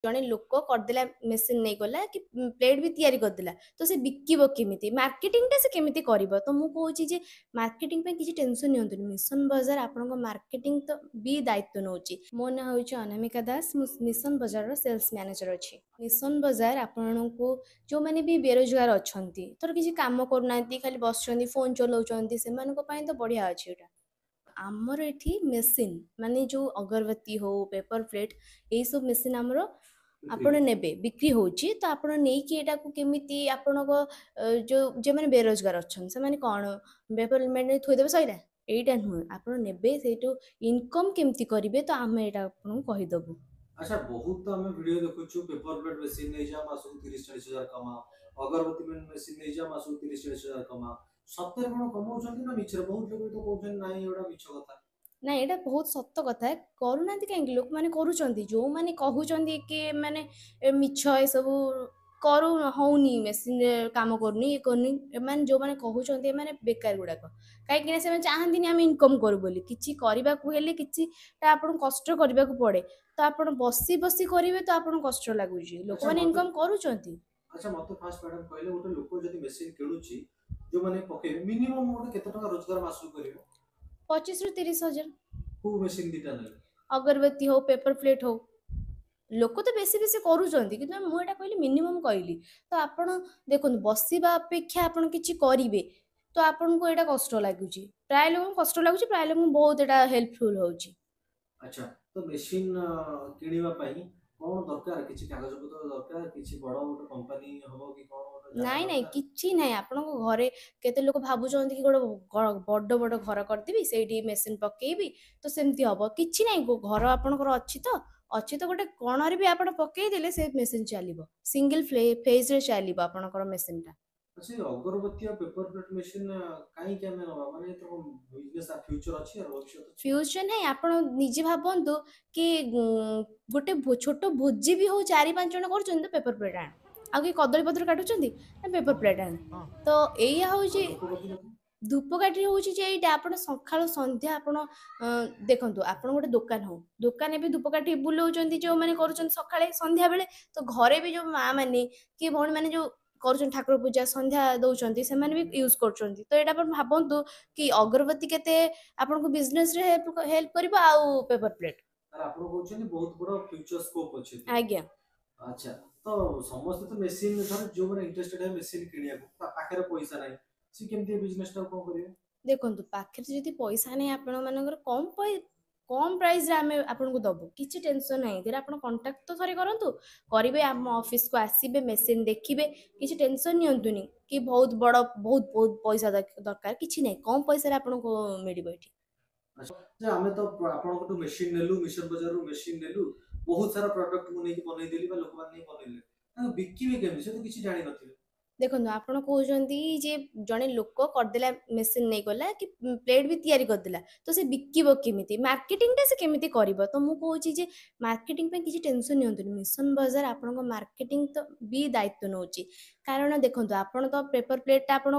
जड़े लोक करदेला मेसीन नहीं गला कि प्लेट भी तैयारी करदेला तो से बिकिबो केमिति मार्केटिंग से केमिति करिवो तो मु कहूची जे मार्केटिंग पे किसी टेंशन नियंतुनी मिशन बजार आपनको मार्केटिंग तो भी दायित्व नउची मो ना होउची अनामिका दास मु मिशन बजार रो सेल्स मैनेजर अछि मिशन बजार आपनको जो माने भी बेरोजगार अछंती तर किसी काम करनांती खाली बसचंदी फोन चलाउचंती सेमानको पई तो बढ़िया अछि एटा आमर एठी मेसिन माने जो अगरबत्ती हो पेपर प्लेट यही सब मेसिन आमर ଆପଣ ନେବେ ବିକ୍ରି ହଉଛି ତ ଆପଣ ନେଇକି ଏଟାକୁ କେମିତି ଆପଣଙ୍କ ଯୋଉ ଯେଉଁମାନେ ବେରୋଜଗାର ଅଛନ୍ତି ସେମାନେ କ'ଣ ଡେଭଲପମେଣ୍ଟରେ ଥୋଇଦେବେ ସଇଲା ଏଇଟା ନୁହେଁ ଆପଣ ନେବେ ସେଇଠୁ ଇନକମ୍ କେମିତି କରିବେ ତ ଆମେ ଏଇଟା ଆପଣଙ୍କୁ କହିଦେବୁ। अच्छा बहुत तो आम वीडियो देखु पेपर प्लेट मशीन नहीं जा मासु 30-40 हजार कमा अगरबत्ती मशीन नहीं जा मासु 30-40 हजार कमा सत्तर कौन कमाउछन ना मिछरे बहुत लोग तो कहउछन नाही एडा मिछ कथा ना एटा बहुत सत्य कथा करूनांती कहीं लोक माने करूचंती जो माने कहूचंती कि माने मिछ ए सब करू होउनी मेसिन काम करूनी ये करनी एମାନେ जो माने कहूचंती एମାନେ बेकार गुडाक काहेकि से चाहती आम इनकम करू बोली किछि करबाकू हेले किछिटा आपन कष्ट करबाकू पड़े तो आपन बसी बसी करिवे तो आपन कष्ट लागुची लोक अच्छा माने मत इनकम करूचंती। अच्छा मत फास्ट मैडम कहले गोटे लोक जदी मशीन किणुची जो माने पके मिनिमम गोटे केते टका रोजगार मासु करिवो 25 ରୁ 30 ହଜାର को मशीन दिटा नै अगरबत्ती हो पेपर प्लेट हो लोक तो बेसी बेसी करूचंती किंतु मु एटा कहली मिनिमम कहली तो आपण देखो बसिबा अपेक्षा आपण किछि करिवे तो आपन को एटा कष्ट लागुची प्राय लोक कष्ट लागुची प्राय लोक बहुत एटा हेल्पफुल होउची। अच्छा तो मशीन किनिबा पई कोन दरकार किछि कागज पत्र दरकार किछि बड़ गोटे कंपनी हबो कि कोन गोटे जागा नाଇଁ नाଇଁ दरकार କିଛି ନାଇଁ ଆପଣଙ୍କ ଘରେ କେତେ ଲୋକ ଭାବୁଛନ୍ତି କି ଗୋଟେ ବଡ ବଡ ଘର କରିଦେବି ସେଇଠି ମେସିନ ପକେଇବି ତ ସେମିତି ହବ କିଛି ନାଇଁ ଘର ଆପଣଙ୍କର ଅଛି ତ ଗୋଟେ କଣରେ ବି ଆପଣ ପକେଇଦେଲେ ସେ ମେସିନ ଚାଲିବ ସିଙ୍ଗଲ ଫେଜ ରେ ଚାଲିବ ଆପଣଙ୍କର ମେସିନ ଟା। अच्छे अगरबत्ती और पेपर प्लेट मशीन काई क्या में नवा माने तो बिजनेस फ्यूचर अच्छी और भविष्य अच्छी फ्यूचर ନାହିଁ ଆପଣ ନିଜେ ଭାବନ୍ତୁ କି ଗୋଟେ ଛୋଟ ଭୋଜି ବି ହଉ 4-5 ଜଣ କରୁଛନ୍ତି ତ ପେପର ପ୍ଲେଟ୍ ଆଣ ଆଉ କି କଦଳୀ ପତ୍ର କାଟୁଛନ୍ତି ନା ପେପର ପ୍ଲେଟ୍ ଆଣ ତ ଏଇଆ ହଉଛି धूपकाठी लगे ଧୂପକାଠି ହଉଛି ଯେ ଏଇଟା ଆପଣ ସକାଳୁ ସନ୍ଧ୍ୟା ଆପଣ ଦେଖନ୍ତୁ ଆପଣ ଗୋଟେ ଦୋକାନ ହଉ ଦୋକାନ ଏବେ ଧୂପକାଠି ବୁଲଉଛନ୍ତି ଯୋଉମାନେ କରୁଛନ୍ତି ସକାଳେ ସନ୍ଧ୍ୟା ବେଳେ ତ ଘରେ ବି ଯୋଉ ମା ମାନେ କି ଭଉଣୀ ମାନେ ଯୋଉ କରୁଛନ୍ତି ଠାକୁର ପୂଜା ସନ୍ଧ୍ୟା ଦଉଛନ୍ତି ସେମାନେ ବି ୟୁଜ କରୁଛନ୍ତି ତ ଏଇଟା ଆପଣ ଭାବନ୍ତୁ କି ଅଗରବତୀ କେତେ ଆପଣଙ୍କୁ ବିଜନେସ ରେ ହେଲ୍ପ କରିବ ଆଉ ପେପର ପ୍ଲେଟ तार आपण कहउछन बहुत बड़ फ्यूचर स्कोप अछि एथिरे ଆଜ୍ଞା। अच्छा तो समस्त तो मशीन धर जो माने इंटरेस्टेड है मशीन किनिया को पाखरे पैसा नाही सी केमती बिजनेस टा को करिवे ଦେଖନ୍ତୁ ପାଖରେ ଯଦି ପଇସା ନାହିଁ ଆପଣ ମାନଙ୍କର କମ୍ ପ୍ରାଇସରେ ଆମେ ଆପଣଙ୍କୁ ଦବୁ କିଛି ଟେନସନ ନାହିଁ ଧୀରେ ଆପଣ କଣ୍ଟାକ୍ଟ ତ ଥରେ କରନ୍ତୁ କରିବେ ଆମ ଅଫିସକୁ ଆସିବେ ମେସିନ ଦେଖିବେ କିଛି ଟେନସନ ନିଅନ୍ତୁନି କି ବହୁତ ବଡ଼ ବହୁତ ପଇସା ଦରକାର କିଛି ନାହିଁ କମ୍ ପଇସାରେ ଆପଣଙ୍କୁ ମିଳିବ ଏଠି। अच्छा जे हमें तो आपण को मशीन नेलु मिशन बाजार रो मशीन नेलु बहुत सारा प्रोडक्ट को नेकी बनै देली बा लोक मान नै बनैले ता बिकिबे केमि से तो किछि जानि नथिबे ଦେଖନ୍ତୁ ଆପଣ କହୁଛନ୍ତି ଯେ ଜଣେ ଲୋକ କରିଦେଲା ମେସିନ ନେଇଗଲା କି ପ୍ଲେଟ୍ ବି ତିଆରି କରିଦେଲା ତ ସେ ବିକିବ କେମିତି ମାର୍କେଟିଂଟା ସେ କେମିତି କରିବ ତ ମୁଁ କହୁଛି ଯେ ମାର୍କେଟିଂ ପାଇଁ କିଛି ଟେନସନ ନିଅନ୍ତୁନି ମିଶନ ବଜାର ଆପଣଙ୍କ ମାର୍କେଟିଂ ତ ବି ଦାୟିତ୍ୱ ନେଉଛି କାରଣ ଦେଖନ୍ତୁ ଆପଣ ତ ପେପର ପ୍ଲେଟ୍ଟା ଆପଣ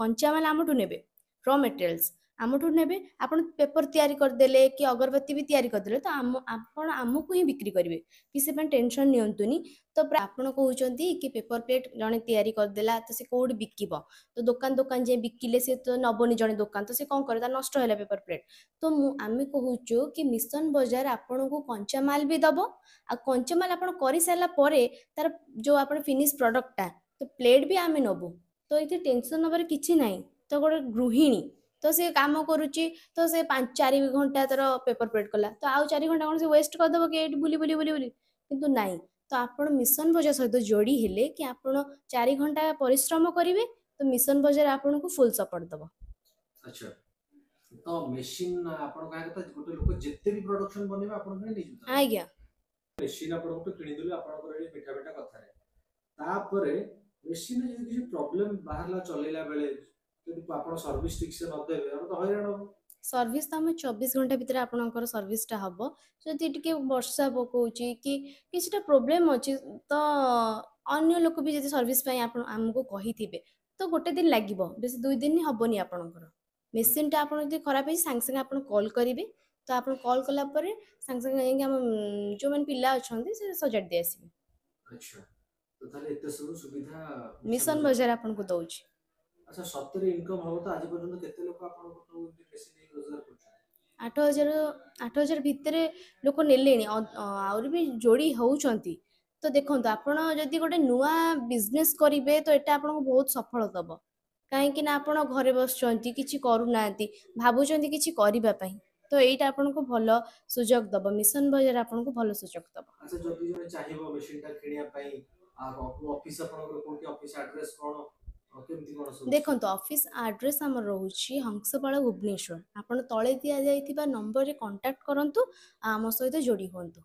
କଞ୍ଚାମାଲ ଆମଠୁ ନେବେ ର ମେଟେରିଆଲ୍ସ ଆମଠୁ ନେବେ ଆପଣ ପେପର ତିଆରି କରିଦେଲେ କି ଅଗରବତୀ ବି ତିଆରି କରିଦେଲେ ତ ଆପଣ ଆମକୁ ହିଁ ବିକ୍ରି କରିବେ କି ସେ ପାଇଁ ଟେନସନ ନିଅନ୍ତୁନି ତ ଆପଣ କହୁଛନ୍ତି କି ପେପର ପ୍ଲେଟ୍ ଜଣେ ତିଆରି କରିଦେଲା ତ ସେ କୋଉଠି ବିକିବ ତ ଦୋକାନ ଦୋକାନ ଯାଇ ବିକିଲେ ସେ ତ ନବନି ଜଣେ ଦୋକାନ ତ ସେ କ'ଣ କରେ ତା ନଷ୍ଟ ହେଲା ପେପର ପ୍ଲେଟ୍ ତ ଆମେ କହୁଛୁ କି ମିଶନ ବଜାର ଆପଣଙ୍କୁ କଞ୍ଚାମାଲ ବି ଦବ ଆଉ କଞ୍ଚାମାଲ ଆପଣ କରିସାରିଲା ପରେ ତାର ଯୋଉ ଆପଣ ଫିନିଶ ପ୍ରଡକ୍ଟଟା ତ ପ୍ଲେଟ୍ ବି ଆମେ ନବୁ ତ ଏଠି ଟେନସନ ନେବାର କିଛି ନାହିଁ ତ ଗୋଟେ ଗୃହିଣୀ ତ ସେ କାମ କରୁଛି ତ ସେ 4 ଘଣ୍ଟା ତାର ପେପର ପ୍ଲେଟ୍ କଲା ତ ଆଉ 4 ଘଣ୍ଟା କ'ଣ ସେ ୱେଷ୍ଟ କରିଦବ କି ଏଇଠି ବୁଲି ବୁଲି ବୁଲି ବୁଲି କିନ୍ତୁ ନାହିଁ ତ ଆପଣ ମିଶନ ବଜାର ସହିତ ଯୋଡ଼ି ହେଲେ କି ଆପଣ 4 ଘଣ୍ଟା ପରିଶ୍ରମ କରିବେ ତ ମିଶନ ବଜାର ଆପଣଙ୍କୁ ଫୁଲ ସପୋର୍ଟ ଦବ। अच्छा तो मशीन आपण का କଥା ଗୋଟେ ଲୋକ ଯେତେ ବି ପ୍ରୋडक्शन बनेबा आपण ପାଇଁ ନେଇ जुता ଆଜ୍ଞା। मशीन आपण को किनि देले आपण को रे मिठा मिठा कथा रे तापरे मशीन जे किछि प्रॉब्लम बाहरला चलेला बेले जदि आपण सर्विस ठीक से न देबे हम तो हैरान हो सर्विस तो आम 24 घंटा भितर आपणकर सर्विसटा हम जदि टी वर्षा पकाउची कि किसी प्रोब्लेम अच्छी तो अन्य लोक भी जब सर्विस आमको कही तो गोटे दिन लगे बेस 2 दिन हेनी आपणकर मेसीनटा आप खराब है सांगे सांगे आप कॉल करेंगे ତ ଆପଣ କଲ୍ କଲା ପରେ ସାଙ୍ଗେ ସାଙ୍ଗେ ଯାଇକି ଆମ ଯେଉଁମାନେ ପିଲା ଅଛନ୍ତି ସେ ସଜାଡ଼ି ଦେଇ ଆସିବେ। ଆଚ୍ଛା, ତ ତାହେଲେ ଏତେ ସବୁ ସୁବିଧା ମିଶନ ମିଶନ ବଜାର ବଜାର ଆପଣଙ୍କୁ ଦଉଛି। ଆଚ୍ଛା, ସତରେ ଇନକମ୍ ହବ ତ? ଆଜି ପର୍ଯ୍ୟନ୍ତ କେତେ ଲୋକ ଆପଣଙ୍କଠୁ ମେସିନ୍ ନେଇ ରୋଜଗାର କରୁଛନ୍ତି? 8,000 8,000 ଭିତରେ ଲୋକ ନେଲେଣି, ଆହୁରି ବି ଯୋଡ଼ି ହେଉଛନ୍ତି। ତ ଦେଖନ୍ତୁ, ଆପଣ ଯଦି ଗୋଟେ ନୂଆ ବିଜନେସ୍ କରିବେ ତ ଏଇଟା ଆପଣଙ୍କୁ ବହୁତ ସଫଳ ଦେବ। କାହିଁକି ନା ଆପଣ ଘରେ ବସୁଛନ୍ତି, କିଛି କରୁନାହାନ୍ତି, ଭାବୁଛନ୍ତି କିଛି କରିବା ପାଇଁ, ତ ଏଇଟା ଆପଣଙ୍କୁ ଭଲ ସୁଯୋଗ ଦେବ। ମିଶନ ବଜାର ଆପଣଙ୍କୁ ଭଲ ସୁଯୋଗ ଦେବ। ଆଚ୍ଛା, ଯଦି ଜଣେ ଚାହିଁବ ମେସିନ୍‌ଟା କିଣିବା ପାଇଁ, ଅଫିସ୍ ଆପଣଙ୍କର କୋଉଠି, ଅଫିସ୍ ଆଡ୍ରେସ୍ କଣ, କେମିତି କଣ ସବୁ ଅଛି? ଦେଖନ୍ତୁ, ଅଫିସ୍ ଆଡ୍ରେସ୍ ଆମର ରହୁଛି ହଂସପାଳ, ଭୁବନେଶ୍ୱର। ଆପଣ ତଳେ ଦିଆଯାଇଥିବା ନମ୍ବରରେ କଣ୍ଟାକ୍ଟ କରନ୍ତୁ, ଆମ ସହିତ ଯୋଡ଼ି ହୁଅନ୍ତୁ।